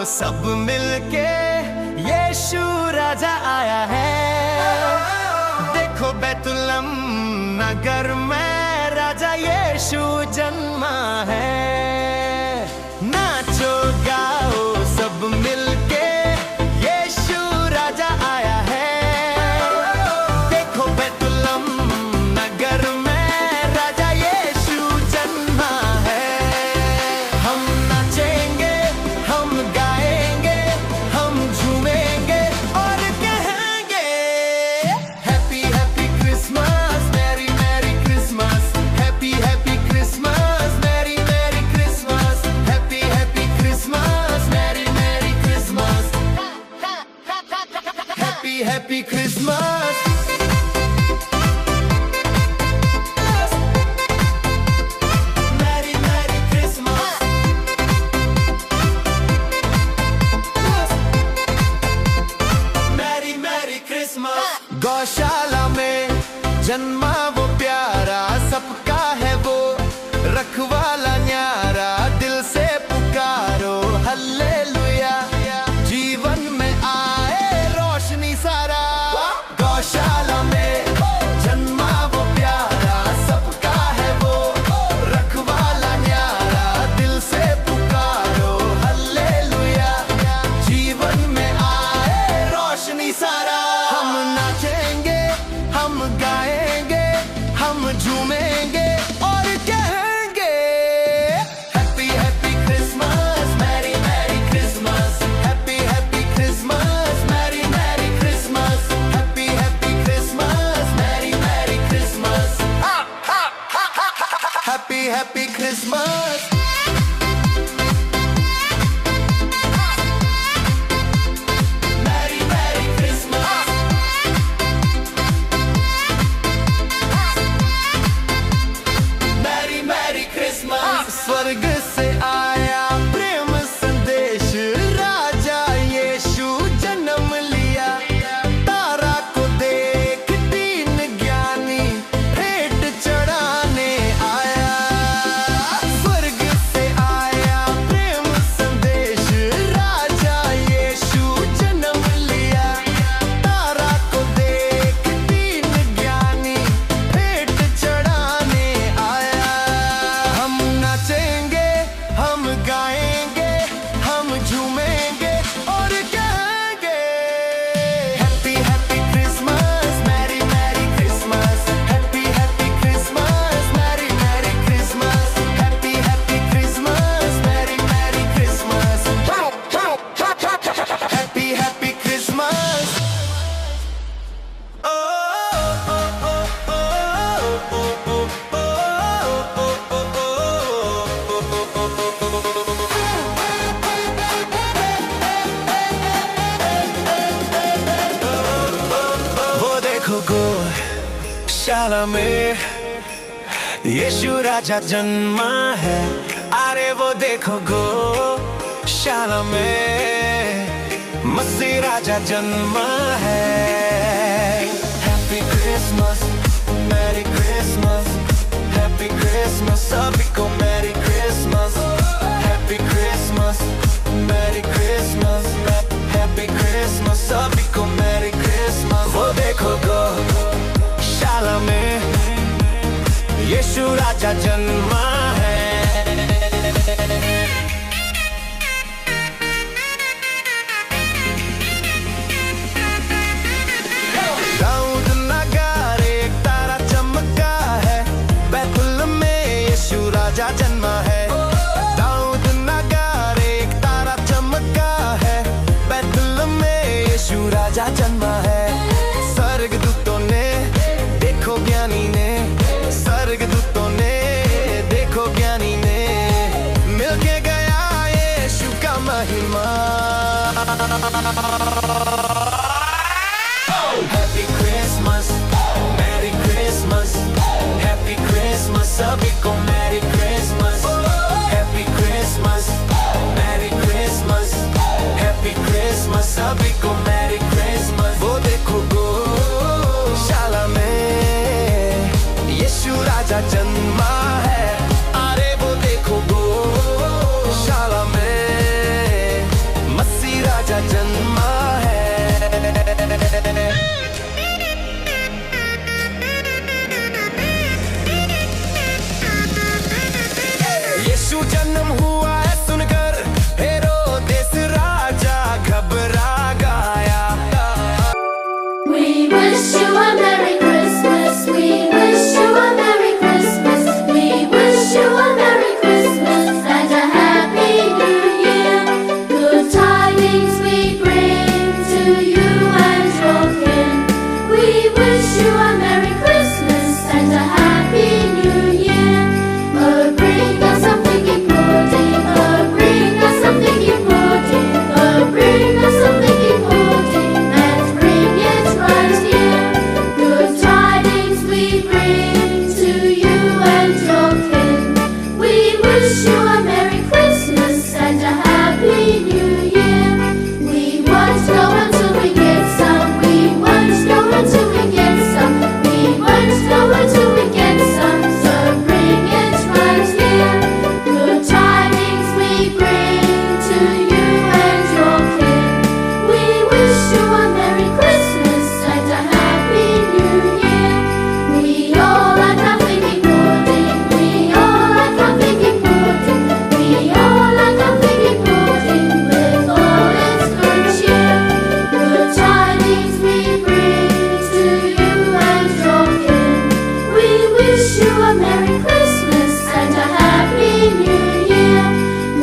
सब मिलके यीशु राजा आया है। देखो बैतुलहम नगर में राजा यीशु जन्मा है। नाचो गाओ सब मिलके यीशु राजा आया है। देखो बैतुलहम नगर में राजा यीशु जन्मा है। हम नाचेंगे, हम गाएंगे, हम झूमेंगे और कहेंगे happy happy Christmas, merry merry Christmas, happy happy Christmas, merry merry Christmas, happy happy Christmas, merry merry Christmas, happy happy Christmas. गौशाला में जन्मा वो प्यारा, सबका है वो रखवाला न्यारा। दिल से पुकारो हल्लेलुया, जीवन में आए रोशनी सारा। गौशाला में जन्मा वो प्यारा, सबका है वो रखवाला न्यारा। दिल से पुकारो हल्लेलुया, जीवन में आए रोशनी सारा। हम नाचेंगे, हम गाएंगे, हम झूमेंगे और कहेंगे happy happy Christmas, merry merry Christmas, happy happy Christmas, merry merry Christmas, happy happy Christmas, merry merry Christmas, happy happy Christmas. स्वर्ग से आया प्रेम संदेश, राजा यीशु जन्म लिया। तारा को देख दीन ज्ञानी भेंट चढ़ाने आया। स्वर्ग से आया प्रेम संदेश, राजा यीशु जन्म लिया। तारा को देख दीन ज्ञानी भेंट चढ़ाने आया। हम नाचेंगे, हम गाएंगे, हम झूमेंगे और कहेंगे happy happy Christmas, merry merry Christmas, happy happy Christmas, merry merry Christmas, happy happy Christmas, merry merry Christmas, happy happy Christmas. गौशाला में यीशु राजा जन्मा है। अरे वो देखो गौशाला में मसीह राजा जन्मा है। Happy Christmas, Mary Christmas, happy Christmas, सभी को Mary Christmas, happy Christmas, Mary Christmas, happy Christmas, सभी को मैरी क्रिसमस। वो देखो गौशाला में यीशु राजा जन्मा है। दाऊद नगर एक तारा चमका है, बैतुलहम में यीशु राजा जन्मा है। दाऊद नगर एक तारा चमका है, बैतुलहम में यीशु राजा जन्मा है। स्वर्गदूतों ने देखो ज्ञानी ने, स्वर्गदूतों ने देखो ज्ञानी ने, मिलके गया यीशु का महिमा। Happy Christmas, Mary Christmas, happy Christmas, सभी को Mary Christmas, happy Christmas, Mary Christmas, happy Christmas, सभी को मैरी क्रिसमस। वो देखो गौशाला में यीशु राजा जन्मा है। अरे वो देखो गौशाला में जन्म हुआ है सुनकर हेरोदेस राजा घबरा गया। We wish you a Merry Christmas. We wish you a Merry Christmas. We wish you a Merry Christmas and a Happy New Year. Good tidings we bring to you and your kin. We wish you a Merry Christmas and a Happy New Year. Oh, bring us some figgy pudding. Oh, bring us some figgy pudding. Oh, bring us some figgy pudding and bring it right here. Good tidings we bring to you and your kin. We wish you a Merry Christmas and a Happy New Year. We won't go until we get some. We won't go until we get some. We won't go until we get some. So bring it right here. Good tidings we bring to you and your kin. We wish you a Merry Christmas and a Happy New Year. We all like a figgy pudding. We all like a figgy pudding. We all like a figgy pudding with all its good cheer. Good tidings we bring to you and your kin. We wish you a Merry Christmas and a Happy New Year.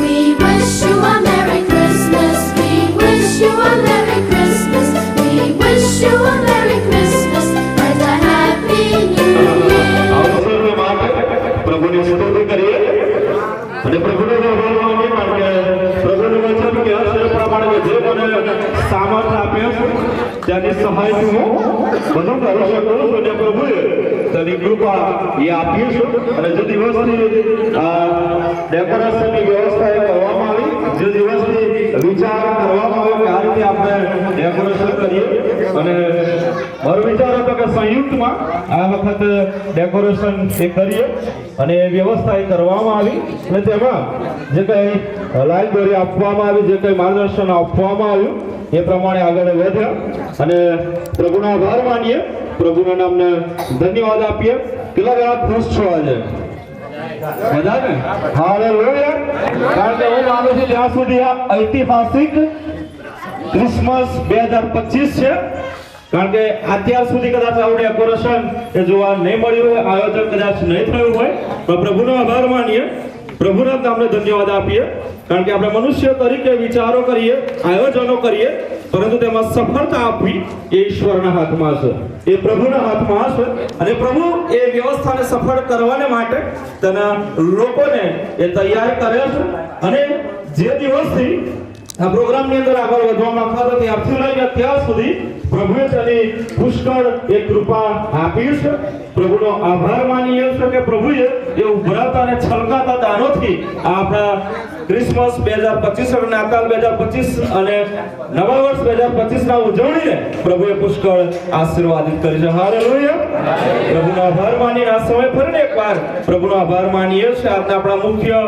We wish you a Merry Christmas. We wish you a Merry Christmas. We wish you a Merry Christmas and a Happy New Year. અવસરને માટે પ્રભુની સ્તુતિ કરીએ અને પ્રભુને આભાર માનીએ કારણ કે પ્રભુનું વચન કે હશે પ્રમાણે કે જે મને સામર્થ્ય આપ્યો છે તેની સહાયથી હું બધું કરી શકું છું અને પ્રભુએ તેની કૃપા એ આપી છે અને જે દિવસની ડેકોરેશનની વ્યવસ્થા એ કરવામાં આવી જે દિવસની વિચાર કરવામાં આવ્યો કે આ રીતે આપણે ડેકોરેશન કરીએ અને મારો વિચાર હતો કે સંયુક્તમાં આ વખત ડેકોરેશન એ કરીએ અને એ વ્યવસ્થા એ કરવામાં આવી અને તેમાં જે કંઈ લાઈન દોરી આપવામાં આવી જે કંઈ માર્ગદર્શન આપવામાં આવ્યું એ પ્રમાણે આગળ વધ્યા અને પ્રભુનો આભાર માનીએ પ્રભુના નામને ધન્યવાદ આપીએ કેટલા જણા ખુશ છો આજે બધા ને હાલેલુયા કારણ કે હું માનું છું જ્યાં સુધી આ ઐતિહાસિક ક્રિસમસ 2025 છે કારણ કે અત્યાર સુધી કદાચ આવું ડેકોરેશન એ જોવા નહીં મળ્યું હોય આયોજન કદાચ નહીં થયું હોય તો પ્રભુનો આભાર માનીએ પ્રભુના નામને ધન્યવાદ આપીએ કારણ કે આપણે મનુષ્ય તરીકે વિચારો કરીએ આયોજનો કરીએ પરંતુ તેમાં સફળતા આપવી એ ઈશ્વરના હાથમાં છે એ પ્રભુના હાથમાં છે અને પ્રભુ એ વ્યવસ્થાને સફળ કરવાને માટે તેના લોકોને એ તૈયાર કરે છે અને જે દિવસથી આ પ્રોગ્રામની અંદર આગળ વધવા માંગતા હતા ત્યારથી લઈને અત્યાર સુધી પ્રભુએ તેની પુષ્કળ એક કૃપા આપી છે પ્રભુનો આભાર માનીએ છીએ કે પ્રભુએ એ ઉભરાતા અને છલકાતા દાનોથી આપણા ક્રિસમસ 2025 અને નાતાલ 2025 અને નવા વર્ષ 2025 ના ઉજવણીને પ્રભુએ પુષ્કળ આશીર્વાદિત કરી છે હાલેલુયા પ્રભુનો આભાર માનીને આ સમય ફરીને એકવાર પ્રભુનો આભાર માનીએ છીએ આજના આપણા મુખ્ય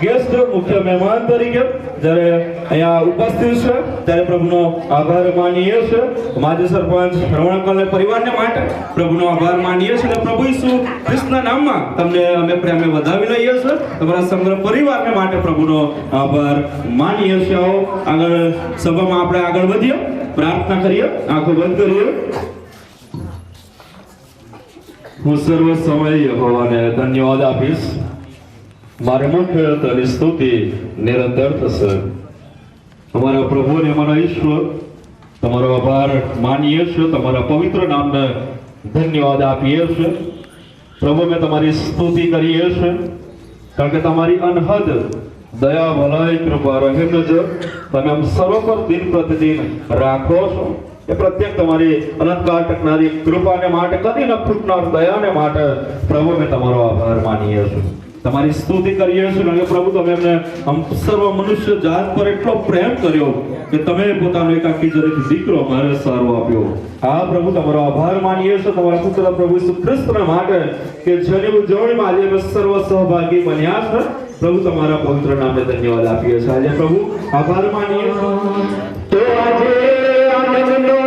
ગેસ્ટ મુખ્ય મહેમાન તરીકે જ્યારે અહીંયા ઉપસ્થિત છે ત્યારે પ્રભુનો આભાર માનીએ છીએ માજી સરપંચ રમણકલ પરિવારને માટે પ્રભુનો આભાર માનીએ છીએ અને પ્રભુ ઈસુ ખ્રિસ્તના નામમાં તમને અમે પ્રેમે વધાવી લઈએ છીએ તમારા સમગ્ર પરિવારને માટે પ્રભુનો આભાર માનીએ છીએ આવો આગળ સભામાં આપણે આગળ વધીએ પ્રાર્થના કરીએ આંખો બંધ કરીએ હું સર્વ સમય યહોવાને ધન્યવાદ આપીશ મારે મુખ્ય તેની સ્તુતિ નિરંતર થશે અમારા પ્રભુ અને અમારા ઈશ્વર તમારો આભાર માનીએ છીએ તમારા પવિત્ર નામને ધન્યવાદ આપીએ છીએ પ્રભુ મેં તમારી સ્તુતિ કરીએ છીએ કારણ કે તમારી અનહદ દયા ભલાઈ કૃપા રહેમ નજર તમે આમ સર્વ પર દિન પ્રતિદિન રાખો છો એ પ્રત્યેક તમારી અનંતકાળ ટકનારી કૃપાને માટે કદી ન ખૂટનાર દયાને માટે પ્રભુ મેં તમારો આભાર માનીએ છીએ તમારી સ્તુતિ કરીએ છીએ કારણ કે પ્રભુ તમે એમને આમ સર્વ મનુષ્ય જાત પર એટલો પ્રેમ કર્યો કે તમે પોતાનો એકાકી જરીક દીકરો મારે સારો આપ્યો આ પ્રભુ તમારો આભાર માનીએ છીએ તમારા પુત્ર પ્રભુ ઈસુ ખ્રિસ્તના માટે કે જેની ઉજવણીમાં આજે અમે સર્વ સહભાગી બન્યા છે પ્રભુ તમારા પવિત્ર નામે ધન્યવાદ આપીએ છીએ આજે પ્રભુ આભાર માનીએ તો આજે આનંદનો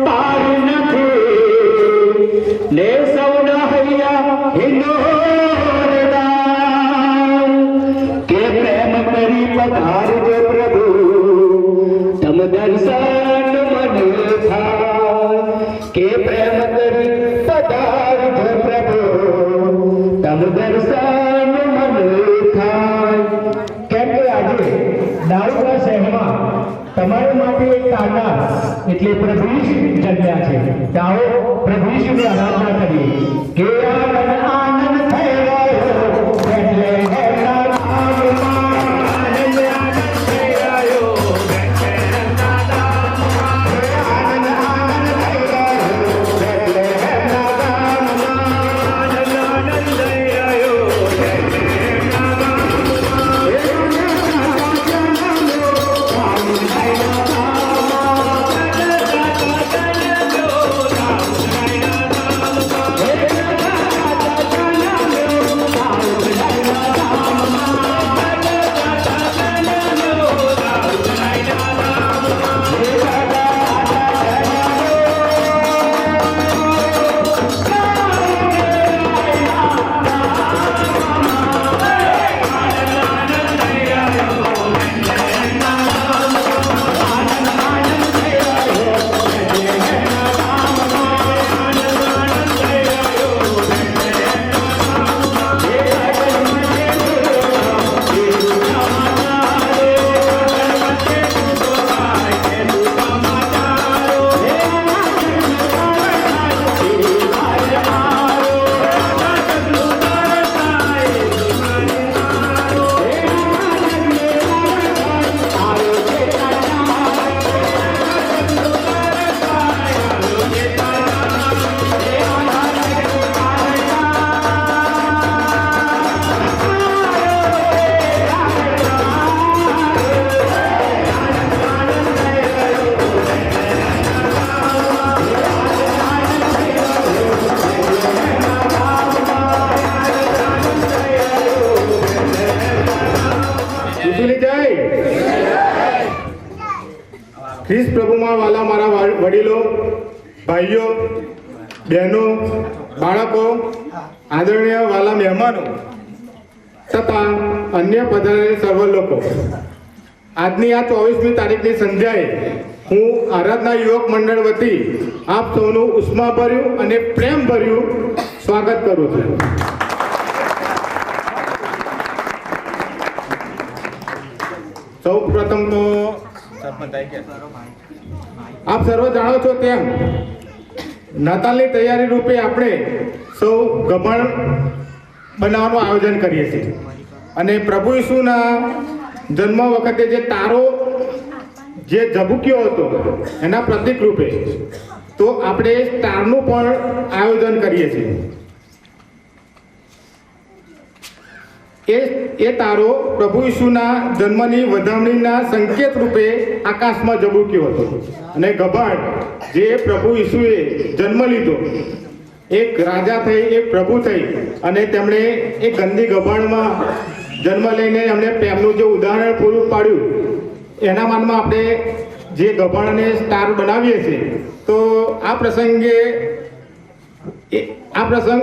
પાર નથી લે સૌના હૈયા હિંદો કે પધારજો પ્રભુ તમ દર્શન મને થાય કે પ્રેમ કરી પધારજો પ્રભુ તમ દર્શન મને થાય કેમ કે આજે દારૂના શહેરમાં તમારા માટે એક તારનાર એટલે પ્રભુ ઈસુ જન્મ્યા છે આવો પ્રભુ ઈસુની આરાધના કરીએ કે આનંદ આનંદ થઈ રહ્યો એટલે એના નામમાં આનંદ આનંદ થઈ રહ્યો આનંદ આનંદ થઈ રહ્યો એટલે એના નામમાં આનંદ આનંદ થઈ રહ્યો ખ્રિસ્ત પ્રભુમાં વાલા મારા વડીલો ભાઈઓ બહેનો બાળકો આદરણીય વાલા મહેમાનો તથા અન્ય પધારેલ સર્વ લોકો આજની આ 24મી તારીખની સંધ્યાએ હું આરાધના યુવક મંડળ વતી આપ સૌનું ઉષ્માભર્યું અને પ્રેમભર્યું સ્વાગત કરું છું સૌ પ્રથમ તો આપ સર્વ જાણો છો તેમ નાતાલની તૈયારી રૂપે આપણે સૌ ગભણ બનાવવાનું આયોજન કરીએ છીએ અને પ્રભુ ઈસુના જન્મ વખતે જે તારો જે ઝબૂક્યો હતો એના પ્રતીક રૂપે તો આપણે સ્ટારનું પણ આયોજન કરીએ છીએ એ તારો પ્રભુ ઈસુના જન્મની વધામણીના સંકેત રૂપે આકાશમાં ઝબૂક્યો હતો અને ગભાણ જે પ્રભુ ઈસુએ જન્મ લીધો એક રાજા થઈ એક પ્રભુ થઈ અને તેમણે એક ગંદી ગભાણમાં જન્મ લઈને એમણે પ્રેમનું જે ઉદાહરણ પૂરું પાડ્યું એના માનમાં આપણે જે ગભાણને સ્ટાર બનાવીએ છીએ તો આ પ્રસંગ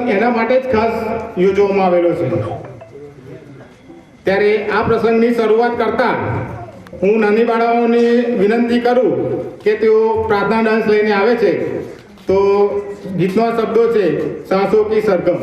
એના માટે જ ખાસ યોજવામાં આવેલો છે ત્યારે આ પ્રસંગની શરૂઆત કરતા હું નાની બાળાઓને વિનંતી કરું કે તેઓ પ્રાર્થના ડાન્સ લઈને આવે છે તો ગીતનો શબ્દો છે સાસો કી સરગમ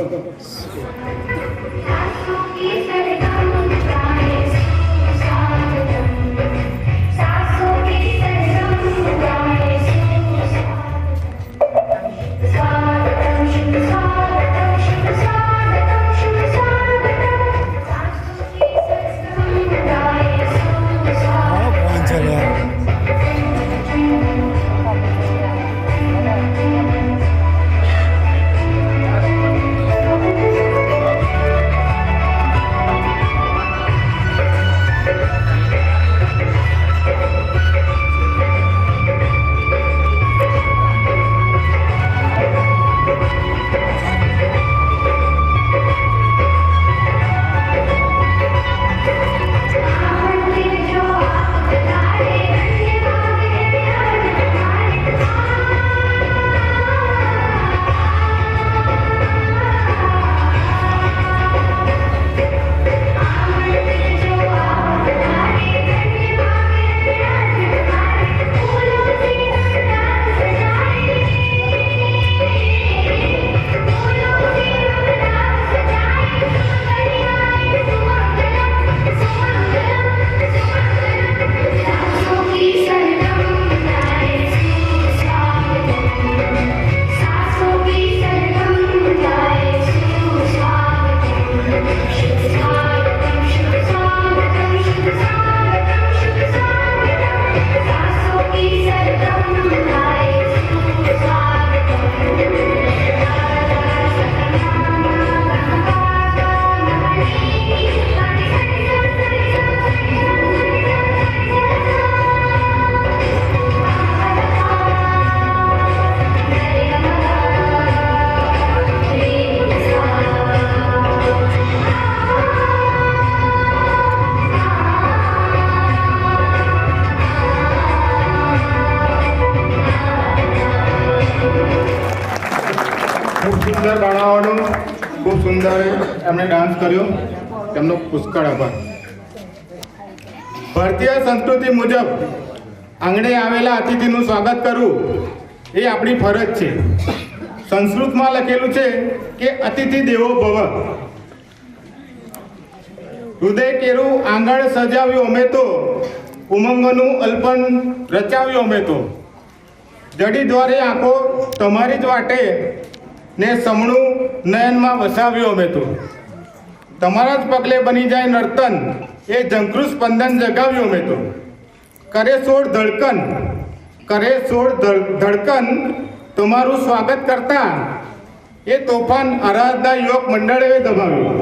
સુંદર એમણે ડાન્સ કર્યો, તેમનો પુષ્કળ આભાર. ભારતીય સંસ્કૃતિ મુજબ આંગણે આવેલા અતિથિનું સ્વાગત કરવું એ આપણી ફરજ છે. સંસ્કૃતમાં લખેલું છે કે અતિથિ દેવો ભવ. હૃદય કેરું આંગણ સજાવ્યું અમે તો, ઉમંગનું અલ્પન રચાવ્યું અમે તો. જડી દ્વારે આંખો તમારી જ વાટે, ને સમણું નયનમાં વસાવ્યું અમે તો. તમારા જ પગલે બની જાય નર્તન, એ ઝંખરું સ્પંદન જગાવ્યું અમે તો. કરે સોળ ધડકન તમારું સ્વાગત કરતા, એ તોફાન આરાધના યુવક મંડળે દબાવ્યું.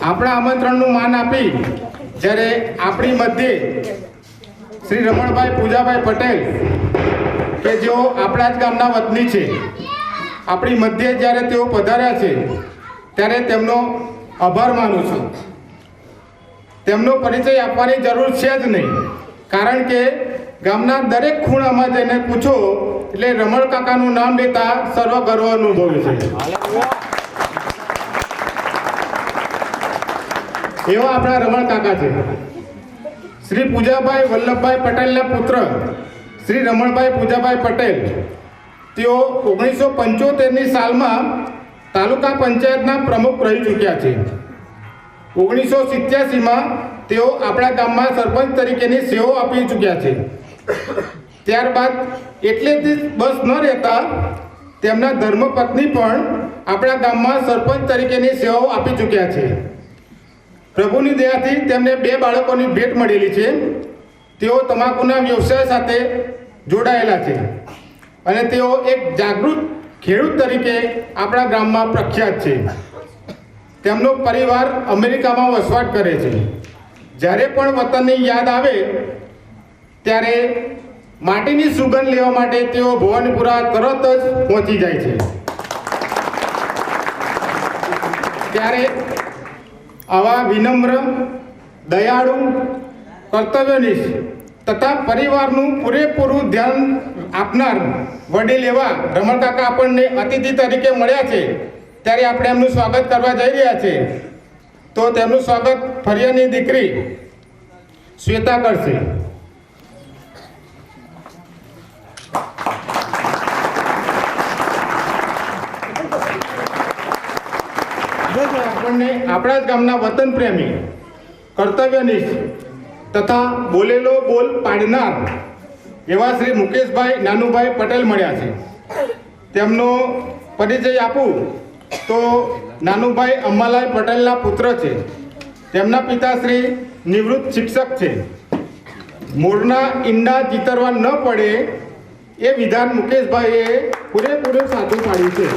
આપણા આમંત્રણનું માન આપી જ્યારે આપણી મધ્યે શ્રી રમણભાઈ પૂજાભાઈ પટેલ કે જેઓ આપણા જ ગામના વતની છે, આપણી મધ્યે જ્યારે તેઓ પધાર્યા છે ત્યારે તેમનો આભાર માનું છું. તેમનો પરિચય આપવાની જરૂર છે જ નહીં, કારણ કે ગામના દરેક ખૂણામાં જઈને પૂછો એટલે રમણ કાકાનું નામ લેતા સર્વ ગર્વ અનુભવે છે. એવા આપણા રમણ કાકા છે. શ્રી પૂજાભાઈ વલ્લભભાઈ પટેલના પુત્ર શ્રી રમણભાઈ પૂજાભાઈ પટેલ, તેઓ 1975ની સાલમાં તાલુકા પંચાયતના પ્રમુખ રહી ચૂક્યા છે. 1987માં તેઓ આપણા ગામમાં સરપંચ તરીકેની સેવાઓ આપી ચૂક્યા છે. ત્યારબાદ એટલેથી બસ ન રહેતા તેમના ધર્મપત્ની પણ આપણા ગામમાં સરપંચ તરીકેની સેવાઓ આપી ચૂક્યા છે. પ્રભુની દયાથી તેમને 2 બાળકોની ભેટ મળેલી છે. તેઓ તમાકુના વ્યવસાય સાથે જોડાયેલા છે અને તેઓ એક જાગૃત ખેડૂત તરીકે આપણા ગામમાં પ્રખ્યાત છે. તેમનો પરિવાર અમેરિકામાં વસવાટ કરે છે. જ્યારે પણ વતનની યાદ આવે ત્યારે માટીની સુગંધ લેવા માટે તેઓ ભવાનીપુરા તરત જ પહોંચી જાય છે. ત્યારે આવા વિનમ્ર, દયાળુ, કર્તવ્યનિષ્ઠ તથા પરિવારનું પૂરેપૂરું ધ્યાન આપનાર વડીલ એવા રમણ કાકા આપણને અતિથિ તરીકે મળ્યા છે, ત્યારે આપણે એમનું સ્વાગત કરવા જઈ રહ્યા છે. તો તેમનું સ્વાગત ફરિયાની દીકરી શ્વેતા કરશે. આપણને આપણા જ ગામના વતન પ્રેમી, કર્તવ્યનિષ્ઠ તથા બોલેલો બોલ પાડનાર એવા શ્રી મુકેશભાઈ નાનુભાઈ પટેલ મળ્યા છે. તેમનો પરિચય આપું તો નાનુભાઈ અંબાલાલ પટેલના પુત્ર છે. તેમના પિતાશ્રી નિવૃત્ત શિક્ષક છે. મૂળના ઈંડા ચિતરવા ન પડે એ વિધાન મુકેશભાઈએ પૂરેપૂરું સાચું પાડ્યું છે.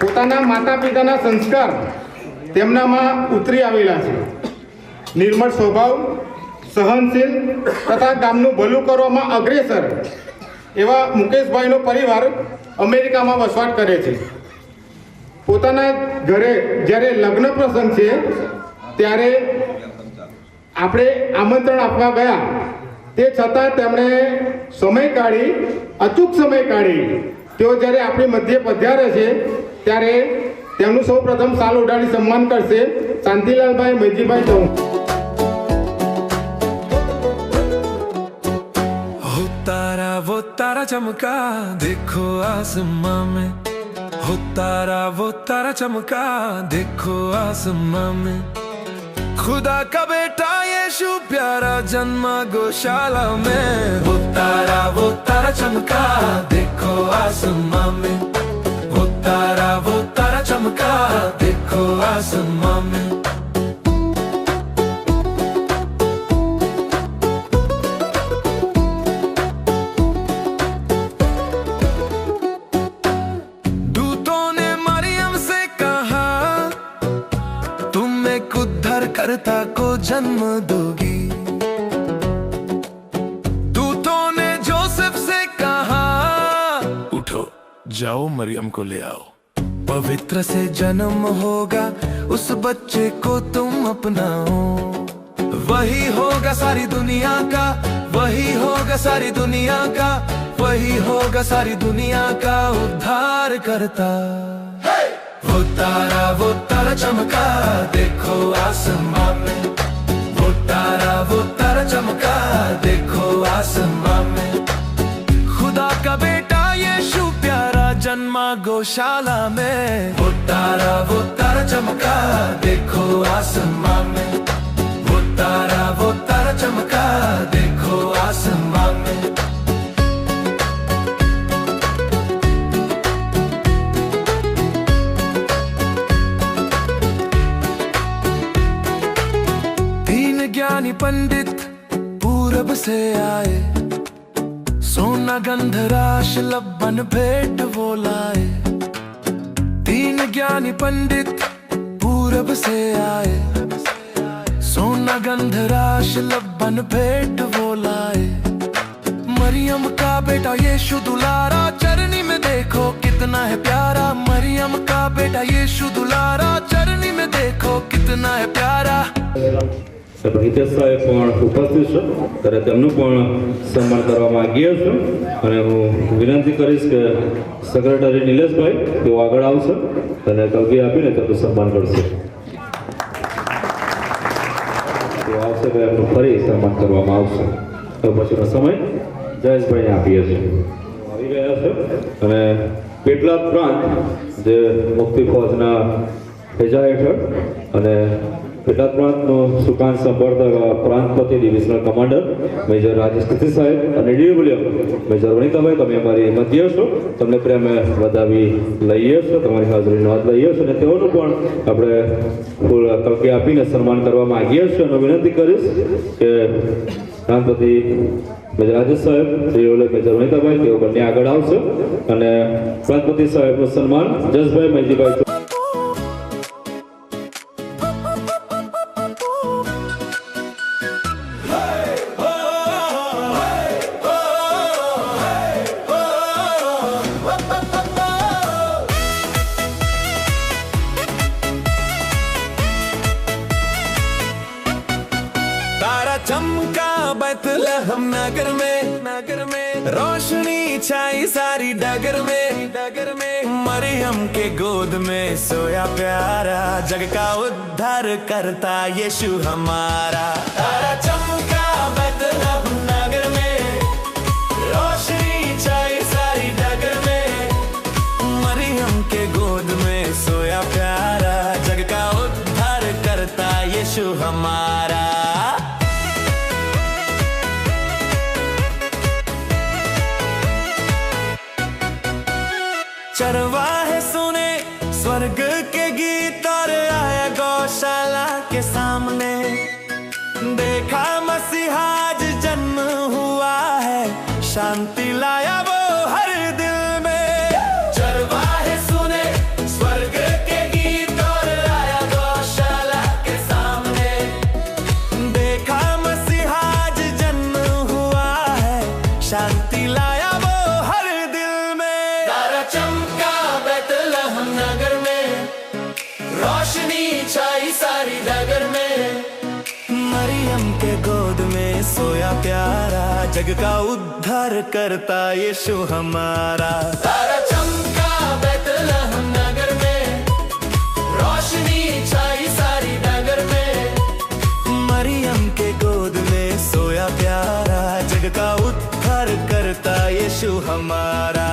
પોતાના માતા પિતાના સંસ્કાર તેમનામાં ઉતરી આવેલા છે. નિર્મળ સ્વભાવ, સહનશીલ તથા ગામનું ભલું કરવામાં અગ્રેસર એવા મુકેશભાઈનો પરિવાર અમેરિકામાં વસવાટ કરે છે. પોતાના ઘરે જ્યારે લગ્ન પ્રસંગ છે ત્યારે આપણે આમંત્રણ આપવા ગયા, તે છતાં તેમણે અચૂક સમય કાઢી તેઓ જ્યારે આપણી મધ્ય પધારે છે ત્યારે તેમનું સૌ પ્રથમ સાલ ઉડાડી સન્માન કરશે શાંતિલાલભાઈ મેજીભાઈ ચૌહાણ. वो तारा चमका देखो आसमां में, हो तारा वो तारा चमका देखो आसमां में. खुदा का बेटा यीशु प्यारा जन्मा गौशाला में. वो तारा चमका देखो आसमां में, वो तारा चमका देखो आसमां में. करता को जन्म दोगी. दूतों ने जोसेफ से कहा उठो जाओ मरियम को ले आओ. पवित्र से जन्म होगा उस बच्चे को तुम अपनाओ. वही होगा सारी दुनिया का, वही होगा सारी दुनिया का, वही होगा सारी दुनिया का उद्धार करता। वो तारा चमका देखो आसमां में, वो तारा चमका देखो आसमां में। खुदा का बेटा यीशु प्यारा जन्मा गौशाला में। वो तारा चमका देखो आसमां में, वो तारा चमका देखो आसमां में। ज्ञानी पंडित पूरब से आए, सोना गंधराश लबन भेंट वो लाए। तीन ज्ञानी पंडित पूरब से आए, सोना गंधराश लबन भेंट वो लाए। मरियम का बेटा यीशु दुलारा चरनी में देखो कितना है प्यारा। मरियम का बेटा यीशु दुलारा चरनी में देखो कितना है प्यारा। હિતેશ સાહેબ પણ ઉપસ્થિત છે ત્યારે તેમનું પણ સન્માન કરવા માંગીએ છું અને હું વિનંતી કરીશ કે સેક્રેટરી નિલેશભાઈ તેઓ આગળ આવશે અને કલગી આપીને તેમનું સન્માન કરશે। તેઓ આવશે તો એમનું ફરી સન્માન કરવામાં આવશે। તો પછીનો સમય જયેશભાઈને આપીએ છીએ। આવી ગયા છે અને પેટલાદ પ્રાંત જે મુક્તિ ફોજના હેજા હેઠળ અને પેટલાદ પ્રાંતનો સુકાન સંભાળતા પ્રાંતપતિ ડિવિઝનલ કમાન્ડર મેજર રાજેશ કૃતિ સાહેબ અને DW મેજર વનિતાભાઈ તમે અમારી મધ્ય છો, તમને પ્રેમે વધાવી લઈએ છો, તમારી હાજરી નોંધ લઈએ છો અને તેઓનું પણ આપણે ફૂલ કલકી આપીને સન્માન કરવા માંગીએ છીએ અને વિનંતી કરીશ કે પ્રાંતપતિ મેજર રાજેશ સાહેબ DW મેજર વનિતાભાઈ તેઓ બંને આગળ આવશે અને પ્રાંતપતિ સાહેબનું સન્માન જસભાઈ મેજીભાઈ चमका बैतलहम नगर में, रोशनी छाई सारी डगर में। मरियम के गोद में सोया प्यारा, जग का उद्धार करता यीशु हमारा। तारा चमका बैतलहम नगर में, रोशनी छाई सारी डगर में। मरियम के गोद में सोया प्यारा, जग का उद्धार करता यीशु हमारा। चरवाहे सुने स्वर्ग के गीत और आया गौशाला के सामने। देखा मसीहा आज जन्म हुआ है, शांति लाया वो हर दिल में। चरवाहे सुने स्वर्ग के गीत और आया गौशाला के सामने। देखा मसीहा आज जन्म हुआ है, शांति लाया वो हर दिल में। तारा चमका बैतलहम नगर में, रोशनी छाई सारी डगर में। मरियम के गोद में सोया प्यारा, जग का उद्धार करता यीशु हमारा। तारा चमका बैतलहम नगर में, रोशनी छाई सारी डगर में। मरियम के गोद में सोया प्यारा, जग का उद्धार करता यीशु हमारा।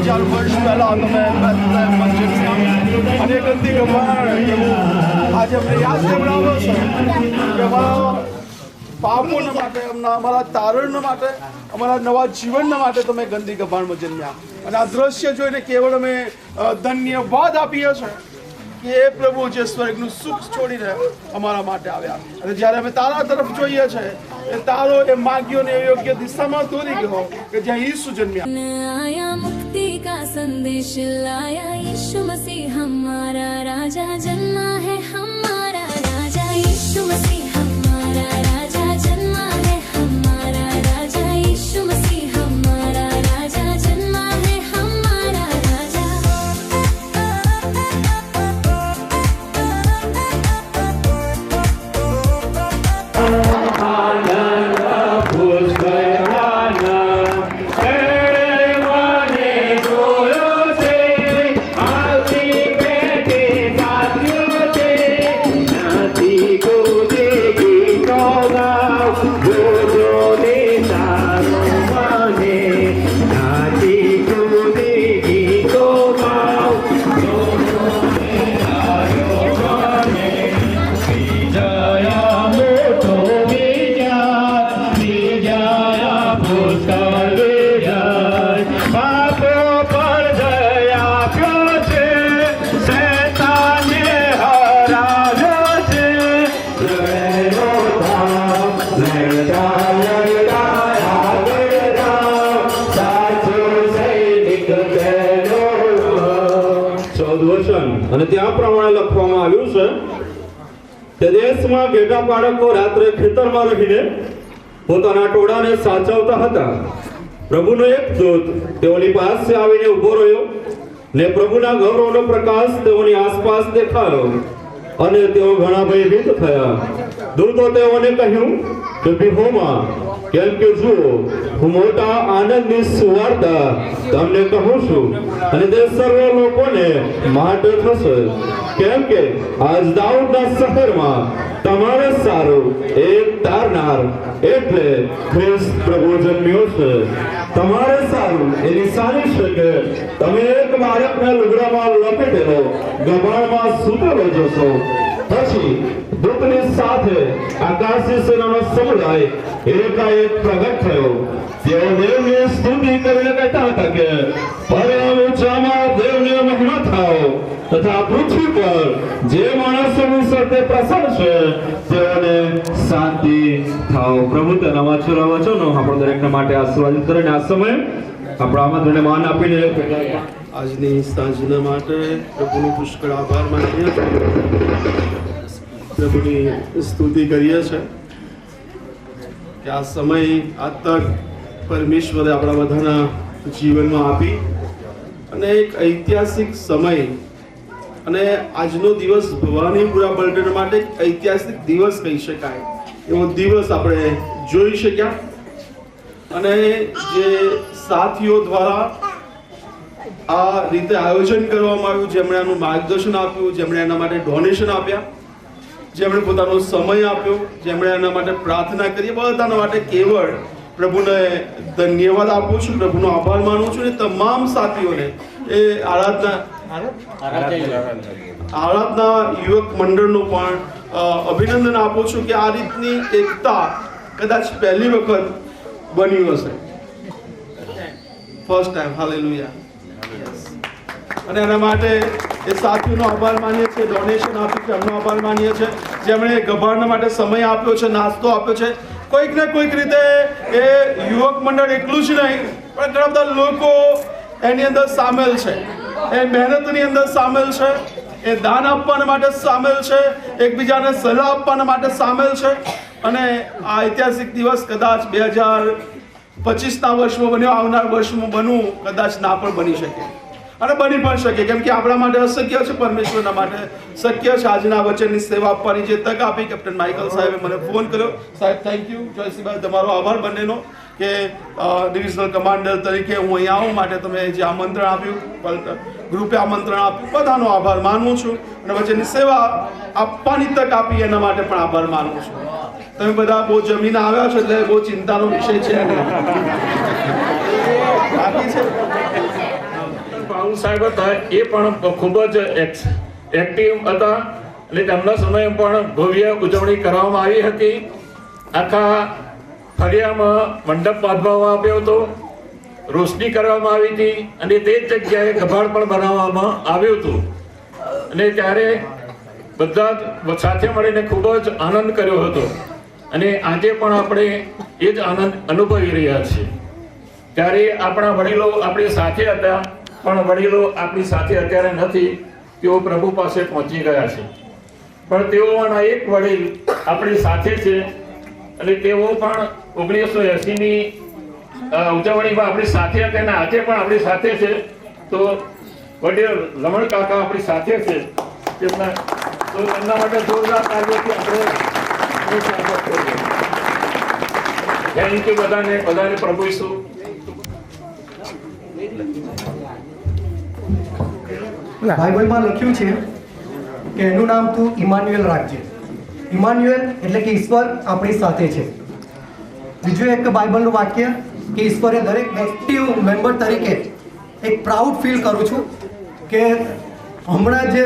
ચાર વર્ષ પહેલા તમે અને ગંદી ગમાણ આજે અમને યાદ દેવડાવો છો કે અમારા પાપોના માટે અમારા તારણના માટે અમારા નવા જીવનના માટે તમે ગંદી ગભાણમાં જન્મ્યા અને આ દ્રશ્ય જોઈને કેવળ અમે ધન્યવાદ આપીએ છીએ કે એ પ્રભુ જે સ્વર્ગનું સુખ છોડીને અમારા માટે આવ્યા અને જ્યારે અમે તારા તરફ જોઈએ છે એ તારો એ માગ્યોને યોગ્ય દિશામાં દોરી ગયો કે જ્યાં ઈસુ જન્મ્યા। आया मुक्ति का संदेश लाया, यीशु मसीह हमारा राजा जन्मा है, हमारा राजा यीशु मसीह हमारा राजा जन्मा है, हमारा राजा यीशु मसीह हमारा राजा जन्मा है, हमारा राजा। અને ત્યાં પ્રમાણે લખવામાં આવ્યું છે તે દેશમાં ઘેટા બાળકો રાત્રે ખેતરમાં રહીને પોતાના ટોળાને સાચવતા હતા. પ્રભુનો એક દૂત તેઓની પાસે આવીને ઊભો રહ્યો ને પ્રભુના ગૌરવનો પ્રકાશ તેઓની આસપાસ દેખાયો અને તેઓ ઘણા ભયભીત થયા. દૂતો તેઓને કહ્યું કે બિહોમાં, કેમ કે જુઓ હું મોટા આનંદની સુવાર્તા તમને કહું છું અને તે સર્વ લોકોને માટે થશે, કેમ કે આજ દાઉદના શહેરમાં તમારે સારું એક તારનાર એટલે ખ્રિસ્ત પ્રભુ જન્મ્યો છે. તમારે સારું એ નિશાની છે કે તમે એક બાળકને લુગડામાં લપેટેલો ગભાણમાં સૂતેલો જોશો. પછી દૂતની સાથે આકાશી સેનાનો સમુદાય એકાએક પ્રગટ થયો. તેઓ દેવની સ્તુતિ કરીને કહેતા હતા કે પરમ ઊંચામાં દેવને મહિમા થાઓ તથા પૃથ્વી પર જે માણસોની સાથે પ્રસન્ન છે તેઓને શાંતિ થાઓ. પ્રભુ તેના વાંચેલા વચનો આપણા દરેકને માટે આશીર્વાદિત કરીને આ સમય આપણા આમંત્રણને માન આપીને આજની સાંજના માટે પ્રભુનો પુષ્કળ આભાર માનીએ છીએ, પ્રભુની સ્તુતિ કરીએ છીએ કે આ સમય આ તક પરમેશ્વરે આપણા બધાના જીવનમાં આપી અને એક ઐતિહાસિક સમય અને આજનો દિવસ ભવાનીપુરા બલ્ટન માટે એક ઐતિહાસિક દિવસ કહી શકાય એવો દિવસ આપણે જોઈ શક્યા. અને જે સાથીઓ દ્વારા આ રીતે આયોજન કરવામાં આવ્યું, જેમણે આનું માર્ગદર્શન આપ્યું, જેમણે એના માટે ડોનેશન આપ્યા, જેમણે પોતાનો સમય આપ્યો, જેમણે એના માટે પ્રાર્થના કરી, બધાના માટે કેવળ પ્રભુને ધન્યવાદ આપું છું, પ્રભુનો આભાર માનું છું. અને તમામ સાથીઓને એ આરાધના યુવક મંડળનું પણ અભિનંદન આપું છું કે આ રીતની એકતા કદાચ પહેલી વખત બન્યું હશે, ફર્સ્ટ ટાઈમ. હાલેલુયા. અને એના માટે એ સાથીઓનો આભાર માનીએ છીએ, ડોનેશન આપ્યું છે એમનો આભાર માનીએ છીએ, જેમણે ગભાડના માટે સમય આપ્યો છે, નાસ્તો આપ્યો છે. કોઈક ને કોઈક રીતે એ યુવક મંડળ એકલું જ નહીં પણ ઘણા બધા લોકો એની અંદર સામેલ છે, એ મહેનતની અંદર સામેલ છે, એ દાન આપવા માટે સામેલ છે, એકબીજાને સલાહ આપવા માટે સામેલ છે. અને આ ઐતિહાસિક દિવસ કદાચ 2025ના વર્ષમાં બન્યો, આવનાર વર્ષમાં બનવું કદાચ ના પણ બની શકે અને બની પણ શકે, કેમ કે આપણા માટે અશક્ય છે, પરમેશ્વરના માટે શક્ય છે. આજના વચનની સેવા આપવાની જે તક આપી કેપ્ટન માઇકલ સાહેબે મને ફોન કર્યો. સાહેબ થેન્ક યુ. જોયસિંહભાઈ તમારો આભાર બંનેનો કે ડિવિઝનલ કમાન્ડર તરીકે હું અહીંયા આવું માટે તમે જે આમંત્રણ આપ્યું, ગ્રુપે આમંત્રણ આપ્યું, બધાનો આભાર માનું છું. અને વચનની સેવા આપવાની તક આપી એના માટે પણ આભાર માનું છું. તમે બધા બહુ જમીને આવ્યા છો એટલે બહુ ચિંતાનો વિષય છે. બાકી છે સાહેબ હતા એ પણ ખૂબ જ એક્ટિવ હતા અને તેમના સમયે પણ ભવ્ય ઉજવણી કરવામાં આવી હતી. આખા ફળિયામાં મંડપ બાંધવામાં આવ્યો હતો, રોશની કરવામાં આવી હતી અને તે જ જગ્યાએ ગભાડ પણ બનાવવામાં આવ્યું હતું. અને ત્યારે બધા જ સાથે મળીને ખૂબ જ આનંદ કર્યો હતો અને આજે પણ આપણે એ જ આનંદ અનુભવી રહ્યા છીએ. ત્યારે આપણા વડીલો આપણી સાથે હતા પણ વડીલો આપણી સાથે અત્યારે નથી, તેઓ પ્રભુ પાસે પહોંચી ગયા છે. પણ તેઓના એક વડીલ આપણી સાથે છે અને તેઓ પણ 1980ની ઉજવણીમાં આપણી સાથે હતા અને આજે પણ આપણી સાથે છે. તો વડીલ રમણ કાકા આપણી સાથે છે, તેમના માટે જોરદાર કાર્યથી આપણે સ્વાગત કરીએ. થેન્ક યુ બધાને પ્રભુ ઈસુ. બાઇબલમાં લખ્યું છે કે એનું નામ તું ઇમાન્યુએલ રાખજે. ઇમાન્યુએલ એટલે કે ઈશ્વર આપણી સાથે છે. બીજું એક બાઇબલનું વાક્ય કે ઈશ્વરે દરેક એક્ટિવ મેમ્બર તરીકે એક પ્રાઉડ ફીલ કરું છું કે હમણાં જે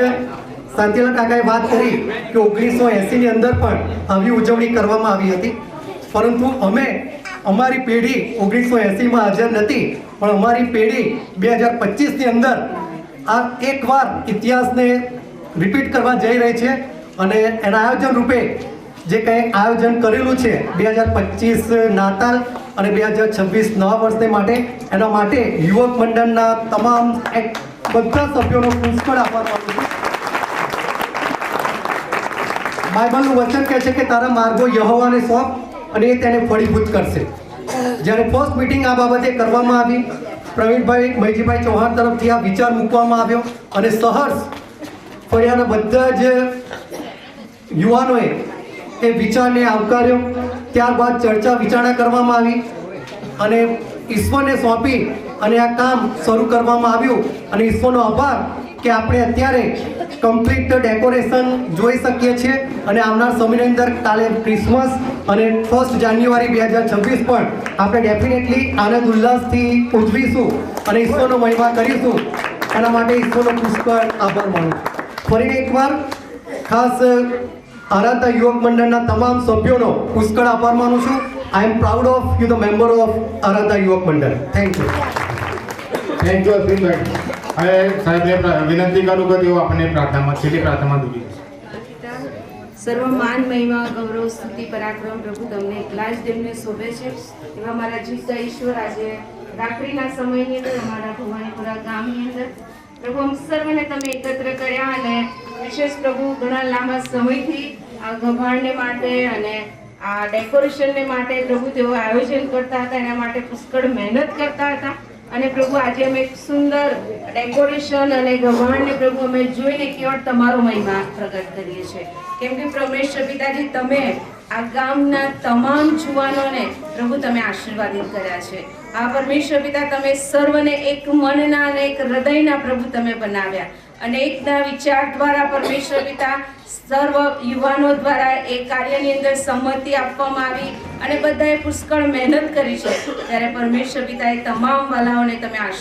શાંતિલાલ કાકાએ વાત કરી કે 1980ની અંદર પણ આવી ઉજવણી કરવામાં આવી હતી, પરંતુ અમે અમારી પેઢી 1980માં હાજર નથી પણ અમારી પેઢી 2025ની અંદર આ એકવાર ઇતિહાસને રિપીટ કરવા જઈ રહી છે. અને એના આયોજન રૂપે જે કંઈ આયોજન કરેલું છે 2025 નાતાલ અને 2026 નવા વર્ષને માટે, એના માટે યુવક મંડળના તમામ બધા સભ્યોનો પુષ્કળ આભાર માનું છું. બાઇબલનું વચન કહે છે કે તારા માર્ગો યહોવાને સોંપ અને એ તેને ફળીભૂત કરશે. જ્યારે ફર્સ્ટ મીટિંગ આ બાબતે કરવામાં આવી, પ્રવીણભાઈ મૈજીભાઈ ચૌહાણ તરફથી આ વિચાર મૂકવામાં આવ્યો અને સહર્ષ ફળિયાના બધા જ યુવાનોએ એ વિચારને આવકાર્યો. ત્યારબાદ ચર્ચા વિચારણા કરવામાં આવી અને ઈશ્વરને સોંપી અને આ કામ શરૂ કરવામાં આવ્યું. અને ઈશ્વરનો આભાર કે આપણે અત્યારે કમ્પ્લીટ ડેકોરેશન જોઈ શકીએ છીએ અને આવનાર સમયની અંદર કાલે ક્રિસમસ અને 1 જાન્યુઆરી 2026 પણ આપણે ડેફિનેટલી આનંદ ઉલ્લાસથી ઉજવીશું અને ઈશ્વરનો મહિમા કરીશું. એના માટે ઈશ્વરનો પુષ્કળ આભાર માનું. ફરીને એકવાર ખાસ આરાધના યુવક મંડળના તમામ સભ્યોનો પુષ્કળ આભાર માનું છું. I am proud of you the member of Aradhana Yuvak Mandal. Thank you. Thank you Ashwinbhai. હવે સાહેબને વિનંતી કરું કે તેઓ આપણને પ્રાર્થનામાં છેલ્લી પ્રાર્થનામાં દૂરી સર્વ માન મહિમા ગૌરવ સ્તુતિ પરાક્રમ પ્રભુ તમને એકલા જ તેમને શોભે છે. એવા મારા જીવતા ઈશ્વર આજે રાત્રિના સમયની અંદર અમારા ભવાનીપુરા ગામની અંદર પ્રભુ અમ સર્વને તમે એકત્ર કર્યા અને વિશેષ પ્રભુ ઘણા લાંબા સમયથી આ ગભાણને માટે અને આ ડેકોરેશનને માટે પ્રભુ તેઓ આયોજન કરતા હતા, એના માટે પુષ્કળ મહેનત કરતા હતા. અને પ્રભુ આજે અમે એક સુંદર ડેકોરેશન અને ગભાણને પ્રભુ અમે જોઈને કેવળ તમારો મહિમા પ્રગટ કરીએ છીએ. કેમ કે પરમેશ્વર પિતાજી તમે આ ગામના તમામ જુવાનોને પ્રભુ તમે આશીર્વાદિત કર્યા છે. આ પરમેશ્વર પિતા તમે સર્વને એક મનના અને એક હૃદયના પ્રભુ તમે બનાવ્યા અને એકના વિચાર દ્વારા પરમેશ્વર પિતા સર્વ યુવાનો દ્વારા એ કાર્યની અંદર સંમતિ આપવામાં આવી અને બધાએ પુષ્કળ મહેનત કરી છે. ત્યારે પરમેશ્વર પિતાએ તમામ વાલાઓને તમે આશીર્વાદ